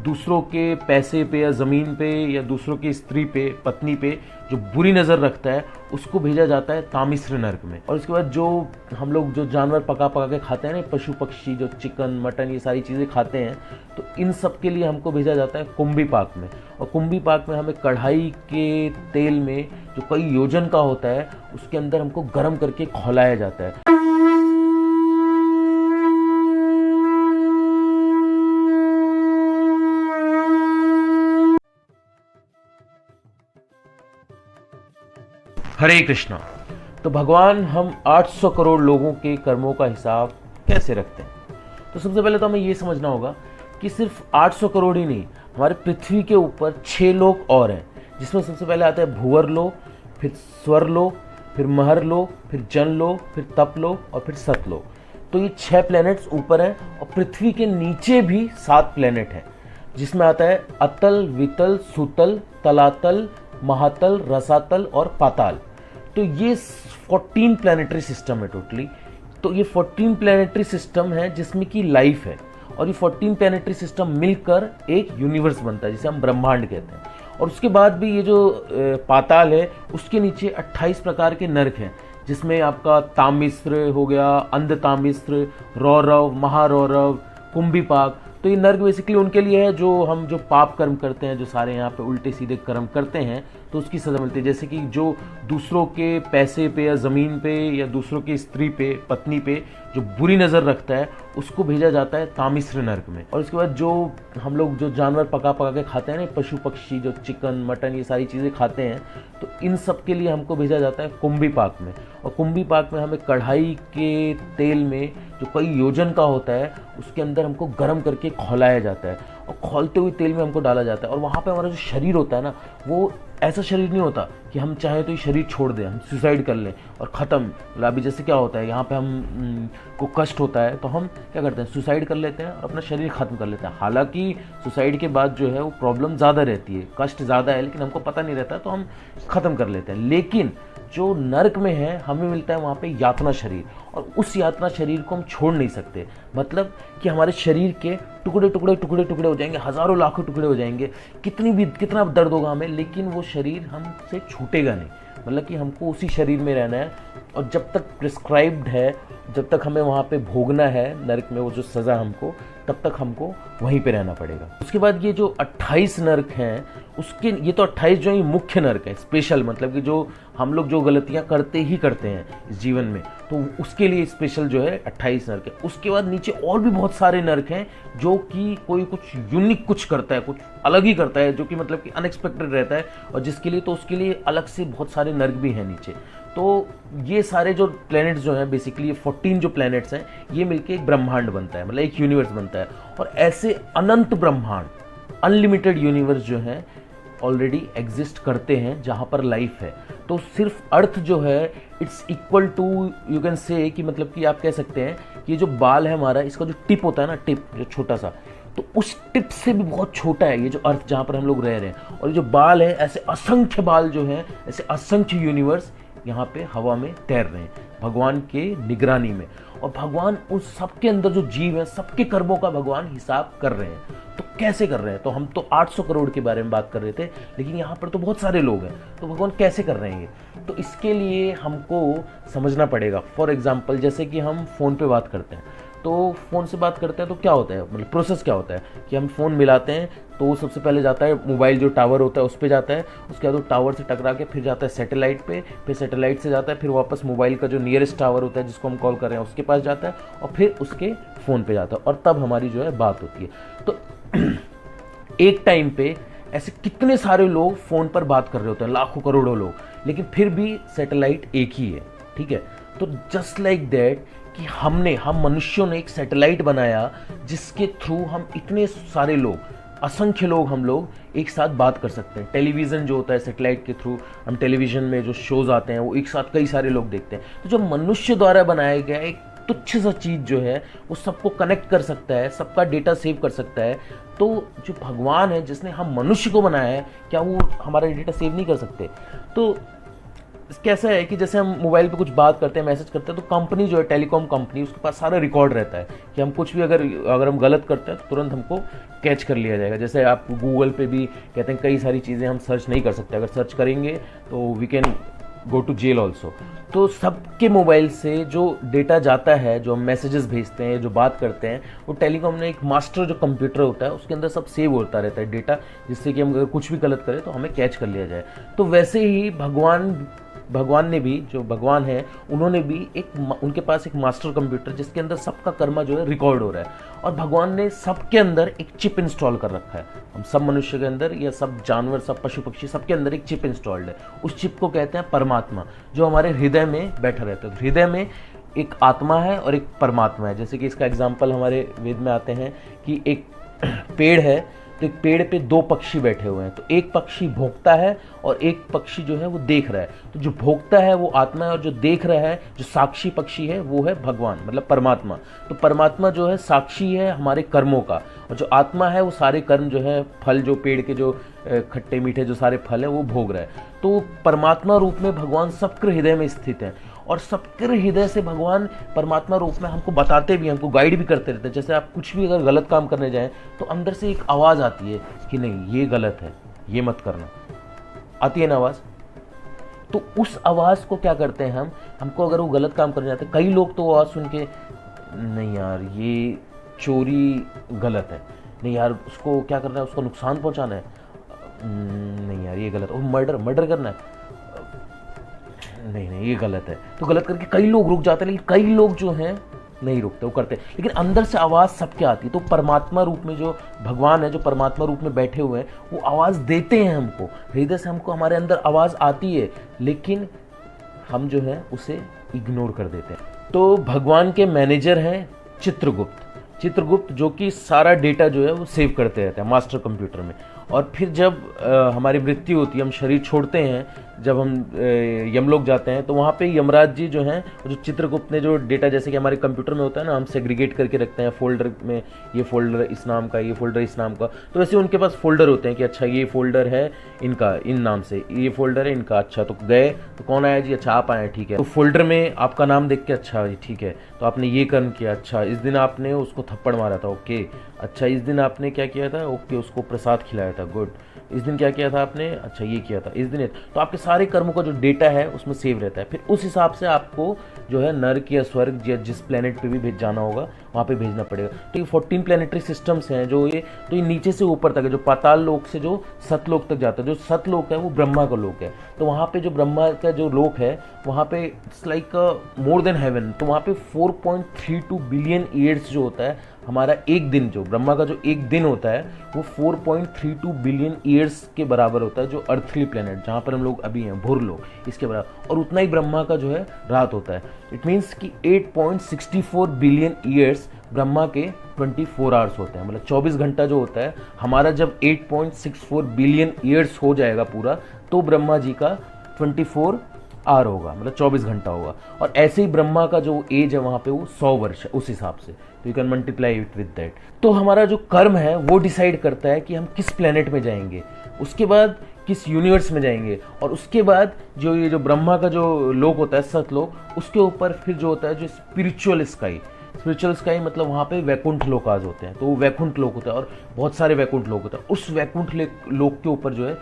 दूसरों के पैसे पे या ज़मीन पे या दूसरों की स्त्री पे, पत्नी पे जो बुरी नज़र रखता है उसको भेजा जाता है तामिस्र नर्क में। और उसके बाद जो हम लोग जो जानवर पका पका के खाते हैं ना, पशु पक्षी जो चिकन मटन ये सारी चीज़ें खाते हैं, तो इन सब के लिए हमको भेजा जाता है कुंभी पाक में। और कुंभी पाक में हमें कढ़ाई के तेल में जो कई योजन का होता है उसके अंदर हमको गर्म करके खौलाया जाता है। हरे कृष्णा। तो भगवान हम 800 करोड़ लोगों के कर्मों का हिसाब कैसे रखते हैं? तो सबसे पहले तो हमें ये समझना होगा कि सिर्फ 800 करोड़ ही नहीं, हमारे पृथ्वी के ऊपर 6 लोक और हैं, जिसमें सबसे पहले आता है भूवर लोक, फिर स्वर लोक, फिर महर लोक, फिर जन लोक, फिर तप लोक और फिर सत लोक। तो ये 6 प्लैनेट्स ऊपर हैं और पृथ्वी के नीचे भी 7 प्लैनेट हैं, जिसमें आता है अतल, वितल, सुतल, तलातल, महातल, रसातल और पाताल। तो ये 14 प्लैनेटरी सिस्टम है टोटली। तो ये 14 प्लैनेटरी सिस्टम है जिसमें की लाइफ है, और ये 14 प्लैनेटरी सिस्टम मिलकर एक यूनिवर्स बनता है जिसे हम ब्रह्मांड कहते हैं। और उसके बाद भी ये जो पाताल है उसके नीचे 28 प्रकार के नर्क हैं, जिसमें आपका तामिस्र हो गया, अंध तामिस्र, रौरव, महारौरव, कुंभीपाक। तो ये नर्क बेसिकली उनके लिए है जो पाप कर्म करते हैं, जो सारे यहाँ पे उल्टे सीधे कर्म करते हैं तो उसकी सज़ा मिलती है। जैसे कि जो दूसरों के पैसे पे या ज़मीन पे या दूसरों की स्त्री पे, पत्नी पे जो बुरी नज़र रखता है उसको भेजा जाता है तामिस्र नर्क में। और उसके बाद जो हम लोग जो जानवर पका पका के खाते हैं ना, पशु पक्षी जो चिकन मटन ये सारी चीज़ें खाते हैं, तो इन सब के लिए हमको भेजा जाता है कुंभी पाक में। और कुंभी पाक में हमें कढ़ाई के तेल में जो कई योजन का होता है उसके अंदर हमको गर्म करके खौलाया जाता है, और खौलते हुए तेल में हमको डाला जाता है। और वहाँ पे हमारा जो शरीर होता है ना, वो ऐसा शरीर नहीं होता कि हम चाहें तो ये शरीर छोड़ दें, हम सुसाइड कर लें और ख़त्म। मतलब अभी जैसे क्या होता है, यहाँ पे हम को कष्ट होता है तो हम क्या करते हैं, सुसाइड कर लेते हैं और अपना शरीर ख़त्म कर लेते हैं। हालांकि सुसाइड के बाद जो है वो प्रॉब्लम ज़्यादा रहती है, कष्ट ज़्यादा है, लेकिन हमको पता नहीं रहता तो हम ख़त्म कर लेते हैं। लेकिन जो नर्क में है हमें मिलता है वहाँ पे यातना शरीर, और उस यातना शरीर को हम छोड़ नहीं सकते। मतलब कि हमारे शरीर के टुकड़े टुकड़े टुकड़े टुकड़े हो जाएंगे, हज़ारों लाखों टुकड़े हो जाएंगे, कितना दर्द होगा हमें, लेकिन वो शरीर हमसे छूटेगा नहीं। मतलब कि हमको उसी शरीर में रहना है, और जब तक प्रिस्क्राइब्ड है, जब तक हमें वहाँ पे भोगना है नर्क में वो जो सज़ा हमको, तब तक हमको वहीं पे रहना पड़ेगा। उसके बाद ये जो 28 नर्क हैं उसके, ये तो 28 जो ये मुख्य नर्क है, स्पेशल, मतलब कि जो हम लोग जो गलतियां करते ही करते हैं इस जीवन में, तो उसके लिए स्पेशल जो है 28 नर्क है। उसके बाद नीचे और भी बहुत सारे नर्क हैं जो कि कोई कुछ यूनिक कुछ करता है, कुछ अलग ही करता है, जो कि मतलब कि अनएक्सपेक्टेड रहता है, और जिसके लिए तो उसके लिए अलग से बहुत सारे नर्क भी हैं नीचे। तो ये सारे जो प्लैनेट्स जो हैं, बेसिकली 14 जो प्लैनेट्स हैं, ये मिलके एक ब्रह्मांड बनता है, मतलब एक यूनिवर्स बनता है। और ऐसे अनंत ब्रह्मांड, अनलिमिटेड यूनिवर्स जो हैं ऑलरेडी एग्जिस्ट करते हैं जहाँ पर लाइफ है। तो सिर्फ अर्थ जो है it's equal to, you can say कि मतलब कि आप कह सकते हैं कि ये जो बाल है हमारा, इसका जो टिप होता है ना, टिप जो छोटा सा, तो उस टिप से भी बहुत छोटा है ये जो अर्थ जहाँ पर हम लोग रह रहे हैं। और ये जो बाल है, ऐसे असंख्य बाल जो हैं, ऐसे असंख्य यूनिवर्स यहाँ पे हवा में तैर रहे हैं भगवान के निगरानी में। और भगवान उन सबके अंदर जो जीव है, सबके कर्मों का भगवान हिसाब कर रहे हैं। तो कैसे कर रहे हैं? तो हम तो 800 करोड़ के बारे में बात कर रहे थे, लेकिन यहाँ पर तो बहुत सारे लोग हैं, तो भगवान कैसे कर रहे हैं ये? तो इसके लिए हमको समझना पड़ेगा। फॉर एग्जाम्पल, जैसे कि हम फ़ोन पे बात करते हैं, तो फ़ोन से बात करते हैं तो क्या होता है, मतलब प्रोसेस क्या होता है कि हम फ़ोन मिलाते हैं, तो वो सबसे पहले जाता है मोबाइल जो टावर होता है उस पर जाता है, उसके बाद वो टावर से टकरा के फिर जाता है सैटेलाइट पे, फिर सैटेलाइट से जाता है फिर वापस मोबाइल का जो नियरेस्ट टावर होता है जिसको हम कॉल कर रहे हैं उसके पास जाता है, और फिर उसके फ़ोन पे जाता है, और तब हमारी जो है बात होती है। तो एक टाइम पे ऐसे कितने सारे लोग फ़ोन पर बात कर रहे होते हैं, लाखों करोड़ों लोग, लेकिन फिर भी सैटेलाइट एक ही है, ठीक है। तो जस्ट लाइक दैट कि हम मनुष्यों ने एक सैटेलाइट बनाया जिसके थ्रू हम इतने सारे लोग, असंख्य लोग, हम लोग एक साथ बात कर सकते हैं। टेलीविज़न जो होता है, सैटेलाइट के थ्रू हम टेलीविज़न में जो शोज़ आते हैं वो एक साथ कई सारे लोग देखते हैं। तो जो मनुष्य द्वारा बनाया गया एक तुच्छ सा चीज़ जो है वो सबको कनेक्ट कर सकता है, सबका डेटा सेव कर सकता है। तो जो भगवान है जिसने हम मनुष्य को बनाया है, क्या वो हमारा डेटा सेव नहीं कर सकते? तो कैसा है कि जैसे हम मोबाइल पे कुछ बात करते हैं, मैसेज करते हैं, तो कंपनी जो है टेलीकॉम कंपनी, उसके पास सारा रिकॉर्ड रहता है कि हम कुछ भी अगर हम गलत करते हैं तो तुरंत हमको कैच कर लिया जाएगा। जैसे आप गूगल पे भी कहते हैं कई सारी चीज़ें हम सर्च नहीं कर सकते, अगर सर्च करेंगे तो we can go to jail also. तो सबके मोबाइल से जो डेटा जाता है, जो हम मैसेजेस भेजते हैं, जो बात करते हैं, वो टेलीकॉम ने एक मास्टर जो कंप्यूटर होता है उसके अंदर सब सेव होता रहता है डेटा, जिससे कि हम अगर कुछ भी गलत करें तो हमें कैच कर लिया जाए। तो वैसे ही भगवान ने भी, जो भगवान है, उन्होंने भी उनके पास एक मास्टर कंप्यूटर जिसके अंदर सबका कर्मा जो है रिकॉर्ड हो रहा है, और भगवान ने सबके अंदर एक चिप इंस्टॉल कर रखा है। हम सब मनुष्य के अंदर या सब जानवर, सब पशु पक्षी, सबके अंदर एक चिप इंस्टॉल्ड है। उस चिप को कहते हैं परमात्मा, जो हमारे हृदय में बैठा रहता है। हृदय में एक आत्मा है और एक परमात्मा है। जैसे कि इसका एग्जाम्पल हमारे वेद में आते हैं कि एक पेड़ है, तो एक पेड़ पे दो पक्षी बैठे हुए हैं, तो एक पक्षी भोंकता है और एक पक्षी जो है वो देख रहा है। तो जो भोंकता है वो आत्मा है, और जो देख रहा है, जो साक्षी पक्षी है, वो है भगवान, मतलब परमात्मा। तो परमात्मा जो है साक्षी है हमारे कर्मों का, और जो आत्मा है वो सारे कर्म जो है, फल, जो पेड़ के जो खट्टे मीठे जो सारे फल है वो भोग रहा है। तो परमात्मा रूप में भगवान सबके हृदय में स्थित है, और सबके हृदय से भगवान परमात्मा रूप में हमको बताते भी, हमको गाइड भी करते रहते हैं। जैसे आप कुछ भी अगर गलत काम करने जाएं तो अंदर से एक आवाज़ आती है कि नहीं ये गलत है, ये मत करना, आती है ना आवाज़। तो उस आवाज़ को क्या करते हैं हमको अगर वो गलत काम करने जाते हैं, कई लोग तो वो आवाज़ सुन के नहीं यार ये चोरी गलत है, नहीं यार उसको क्या करना है, उसको नुकसान पहुंचाना है, नहीं यार ये गलत, और मर्डर करना है, नहीं ये गलत है। तो गलत करके कई लोग रुक जाते हैं, लेकिन कई लोग जो हैं नहीं रुकते, वो करते हैं। लेकिन अंदर से आवाज़ सबके आती है। तो परमात्मा रूप में जो भगवान है, जो परमात्मा रूप में बैठे हुए हैं, वो आवाज़ देते हैं हमको, हृदय से हमको हमारे अंदर आवाज़ आती है, लेकिन हम जो है उसे इग्नोर कर देते हैं। तो भगवान के मैनेजर हैं चित्रगुप्त, जो कि सारा डेटा जो है वो सेव करते रहते हैं मास्टर कंप्यूटर में। और फिर जब हमारी मृत्यु होती है, हम शरीर छोड़ते हैं, जब हम यमलोक जाते हैं, तो वहाँ पे यमराज जी जो हैं, जो चित्रगुप्त ने जो डेटा, जैसे कि हमारे कंप्यूटर में होता है ना, हम सेग्रीगेट करके रखते हैं फोल्डर में, ये फोल्डर इस नाम का, ये फोल्डर इस नाम का, तो वैसे उनके पास फोल्डर होते हैं कि अच्छा ये फोल्डर है इनका, इन नाम से, ये फोल्डर है इनका। अच्छा तो गए तो कौन आया जी, अच्छा आप आए, ठीक है। तो फोल्डर में आपका नाम देख के अच्छा ठीक है, तो आपने ये कर्म किया, अच्छा इस दिन आपने उसको थप्पड़ मारा था, ओके, अच्छा इस दिन आपने क्या किया था, ओके, उसको प्रसाद खिलाया था, गुड, इस दिन क्या किया था आपने, अच्छा ये किया था इस दिन। तो आपके सारे कर्मों का जो डेटा है उसमें सेव रहता है। फिर उस हिसाब से आपको जो है नर्क या स्वर्ग या जिस प्लेनेट पे भी भेज जाना होगा वहाँ पे भेजना पड़ेगा। तो ये 14 प्लेनेटरी सिस्टम्स हैं जो ये नीचे से ऊपर तक है, जो पाताल लोक से जो सतलोक तक जाता है। जो सतलोक है वो ब्रह्मा का लोक है, तो वहाँ पे जो ब्रह्मा का जो लोक है वहाँ पे it's like more than haven. तो वहाँ पे 4.32 बिलियन ईयर्स जो होता है हमारा एक दिन, जो ब्रह्मा का जो एक दिन होता है वो 4.32 बिलियन ईयर्स के बराबर होता है, जो अर्थली प्लेनेट जहाँ पर हम लोग अभी हैं, भूर लोग, इसके बराबर। और उतना ही ब्रह्मा का जो है रात होता है। इट मीन्स कि 8.64 बिलियन ईयर्स ब्रह्मा के 24 आवर्स होते हैं, मतलब 24 घंटा जो होता है हमारा। जब 8.64 बिलियन ईयर्स हो जाएगा पूरा, तो ब्रह्मा जी का 24 आवर होगा, मतलब 24 घंटा होगा। और ऐसे ही ब्रह्मा का जो एज है वहाँ पे वो 100 वर्ष है उस हिसाब से। तो you can multiply it with that. तो हमारा जो कर्म है वो डिसाइड करता है कि हम किस प्लेनेट में जाएंगे, उसके बाद किस यूनिवर्स में जाएंगे, और उसके बाद जो ये जो ब्रह्मा का जो लोक होता है सतलोक, उसके ऊपर फिर जो होता है जो स्पिरिचुअल स्काई मतलब वहाँ पे वैकुंठ लोकाज होते हैं। तो वो वैकुंठ लोक होता है और बहुत सारे वैकुंठ लोक होते हैं। उस वैकुंठ लोक के ऊपर जो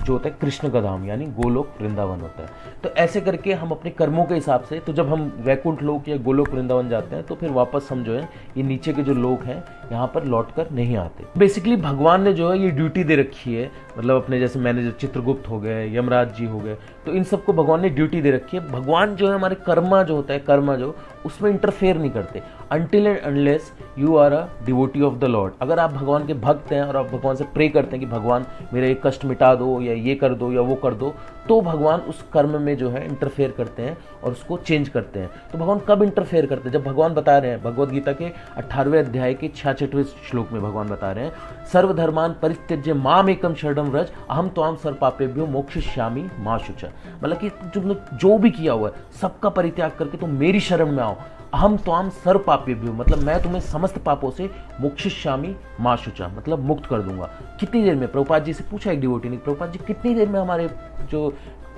होता है कृष्ण का धाम, यानी गोलोक वृंदावन होता है। तो ऐसे करके हम अपने कर्मों के हिसाब से, तो जब हम वैकुंठ लोक या गोलोक वृंदावन जाते हैं तो फिर वापस हम जो है ये नीचे के जो लोग हैं यहाँ पर लौट कर नहीं आते। बेसिकली भगवान ने जो है ये ड्यूटी दे रखी है, मतलब अपने जैसे मैनेजर चित्रगुप्त हो गए, यमराज जी हो गए, तो इन सबको भगवान ने ड्यूटी दे रखी है। भगवान जो है हमारे कर्मा जो होता है, कर्मा जो, उसमें इंटरफेयर नहीं करते until and unless you are a devotee of the lord. अगर आप भगवान के भक्त हैं और आप भगवान से प्रे करते हैं कि भगवान मेरा ये कष्ट मिटा दो या ये कर दो या वो कर दो, तो भगवान उस कर्म में जो है इंटरफेयर करते हैं और उसको चेंज करते हैं। तो भगवान कब इंटरफेयर करते हैं? जब भगवान बता रहे हैं, भगवद गीता के 18वें अध्याय के 66वें श्लोक में भगवान बता रहे हैं, सर्वधर्मान परित्यज्य माम एकम शरणम व्रज अहम त्वाम सर्वपापेभ्यो मोक्षयिष्यामि मा शुचा। मतलब कि तुमने जो भी किया हुआ है सबका परित्याग करके तुम मेरी शरण में आओ। अहम त्वाम सर्व पापेभ्यो मतलब मैं तुम्हें समस्त पापों से मोक्षयिष्यामि मा शुचा, मतलब मुक्त कर दूंगा। कितनी देर में? प्रभुपाद जी से पूछा एक डिवोटी ने, प्रभुपाद जी कितनी देर में हमारे जो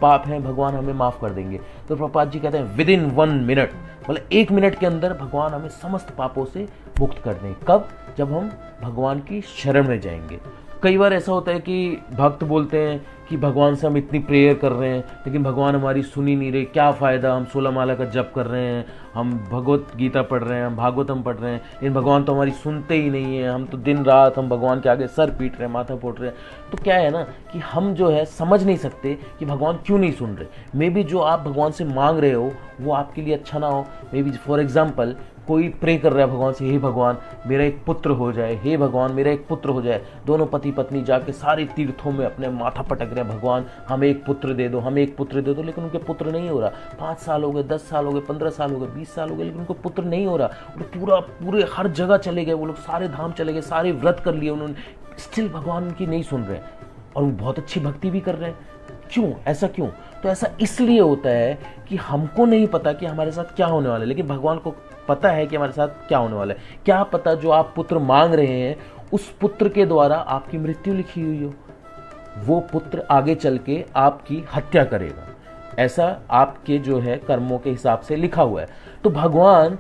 पाप हैं भगवान हमें माफ़ कर देंगे। तो प्रभुपाद जी कहते हैं विद इन 1 मिनट, मतलब 1 मिनट के अंदर भगवान हमें समस्त पापों से मुक्त कर देंगे। कब? जब हम भगवान की शरण में जाएंगे। कई बार ऐसा होता है कि भक्त बोलते हैं कि भगवान से हम इतनी प्रेयर कर रहे हैं लेकिन भगवान हमारी सुन ही नहीं रहे, क्या फ़ायदा, हम 16 माला का जप कर रहे हैं, हम भगवत गीता पढ़ रहे हैं, हम भागवतम पढ़ रहे हैं, लेकिन भगवान तो हमारी सुनते ही नहीं है। हम तो दिन रात हम भगवान के आगे सर पीट रहे हैं, माथा फोड़ रहे हैं। तो क्या है ना कि हम जो है समझ नहीं सकते कि भगवान क्यों नहीं सुन रहे। मे बी जो आप भगवान से मांग रहे हो वो आपके लिए अच्छा ना हो। मे बी फॉर एग्जाम्पल कोई प्रे कर रहा है भगवान से, हे भगवान मेरा एक पुत्र हो जाए, हे भगवान मेरा एक पुत्र हो जाए। दोनों पति पत्नी जाके सारे तीर्थों में अपने माथा पटक रहे हैं, भगवान हमें एक पुत्र दे दो, हमें एक पुत्र दे दो, लेकिन उनके पुत्र नहीं हो रहा। 5 साल हो गए, 10 साल हो गए, 15 साल हो गए, 20 साल हो गए, लेकिन उनको पुत्र नहीं हो रहा। वो पूरे हर जगह चले गए, वो लोग सारे धाम चले गए, सारे व्रत कर लिए उन्होंने, स्टिल भगवान उनकी नहीं सुन रहे और वो बहुत अच्छी भक्ति भी कर रहे हैं। क्यों? ऐसा क्यों? तो ऐसा इसलिए होता है कि हमको नहीं पता कि हमारे साथ क्या होने वाला है, लेकिन भगवान को पता है कि हमारे साथ क्या होने वाला है। क्या पता जो आप पुत्र मांग रहे हैं उस पुत्र के द्वारा आपकी मृत्यु लिखी हुई हो, वो पुत्र आगे चल के आपकी हत्या करेगा, ऐसा आपके जो है कर्मों के हिसाब से लिखा हुआ है। तो भगवान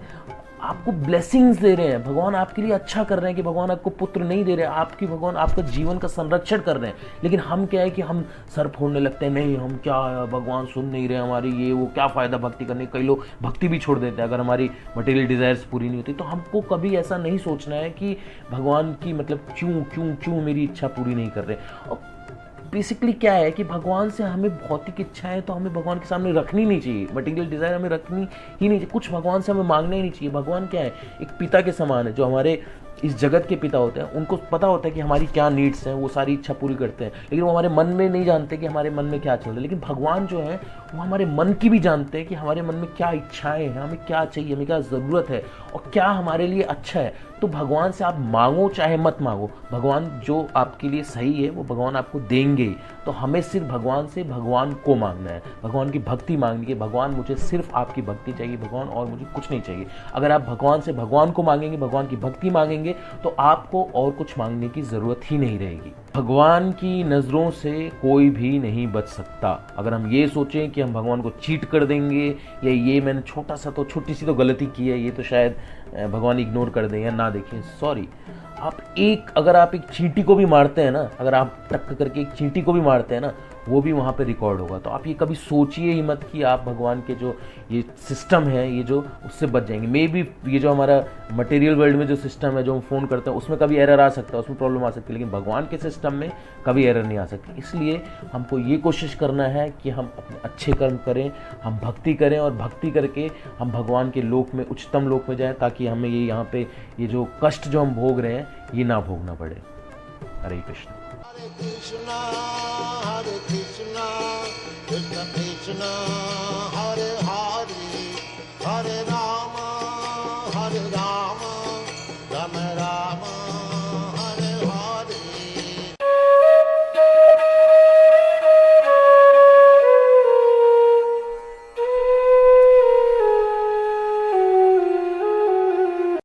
आपको ब्लेसिंग्स दे रहे हैं, भगवान आपके लिए अच्छा कर रहे हैं कि भगवान आपको पुत्र नहीं दे रहे हैं, आपकी भगवान आपका जीवन का संरक्षण कर रहे हैं। लेकिन हम क्या है कि हम सर फोड़ने लगते हैं, नहीं हम क्या, भगवान सुन नहीं रहे हमारी, ये वो, क्या फ़ायदा भक्ति करने। कई लोग भक्ति भी छोड़ देते हैं अगर हमारी मटेरियल डिज़ायर्स पूरी नहीं होती। तो हमको कभी ऐसा नहीं सोचना है कि भगवान की मतलब क्यों क्यों क्यों मेरी इच्छा पूरी नहीं कर रहे। और बेसिकली क्या है कि भगवान से हमें भौतिक इच्छाएं तो हमें भगवान के सामने रखनी नहीं चाहिए, मटेरियल डिज़ायर हमें रखनी ही नहीं चाहिए, कुछ भगवान से हमें मांगना ही नहीं चाहिए। भगवान क्या है? एक पिता के समान है, जो हमारे इस जगत के पिता होते हैं। उनको पता होता है कि हमारी क्या नीड्स हैं, वो सारी इच्छा पूरी करते हैं, लेकिन वो हमारे मन में नहीं जानते कि हमारे मन में क्या चल रहा है। लेकिन भगवान जो है वो हमारे मन की भी जानते हैं कि हमारे मन में क्या इच्छाएं हैं, हमें क्या चाहिए, हमें क्या ज़रूरत है और क्या हमारे लिए अच्छा है। तो भगवान से आप मांगो चाहे मत मांगो, भगवान जो आपके लिए सही है वो भगवान आपको देंगे। तो हमें सिर्फ भगवान से भगवान को मांगना है, भगवान की भक्ति मांगनी है। भगवान मुझे सिर्फ आपकी भक्ति चाहिए भगवान, और मुझे कुछ नहीं चाहिए। अगर आप भगवान से भगवान को मांगेंगे, भगवान की भक्ति मांगेंगे, तो आपको और कुछ मांगने की ज़रूरत ही नहीं रहेगी। भगवान की नज़रों से कोई भी नहीं बच सकता। अगर हम ये सोचें कि हम भगवान को चीट कर देंगे या ये मैंने छोटी सी तो गलती की है, ये तो शायद भगवान इग्नोर कर दें या ना देखें, सॉरी। अगर आप एक चींटी को भी मारते हैं ना, अगर आप टक करके एक चींटी को भी मारते हैं ना, वो भी वहाँ पे रिकॉर्ड होगा। तो आप ये कभी सोचिए ही मत कि आप भगवान के जो ये सिस्टम है, ये जो उससे बच जाएंगे। मे बी ये जो हमारा मटेरियल वर्ल्ड में जो सिस्टम है, जो हम फ़ोन करते हैं, उसमें कभी एरर आ सकता है, उसमें प्रॉब्लम आ सकती है, लेकिन भगवान के सिस्टम में कभी एरर नहीं आ सकती। इसलिए हमको ये कोशिश करना है कि हम अपने अच्छे कर्म करें, हम भक्ति करें, और भक्ति करके हम भगवान के लोक में, उच्चतम लोक में जाएँ, ताकि हमें ये यहाँ पे ये जो कष्ट जो हम भोग रहे हैं ये ना भोगना पड़े। हरे Krishna. Hare Krishna, Krishna Krishna, Hare Hare, Hare Rama, Rama Rama,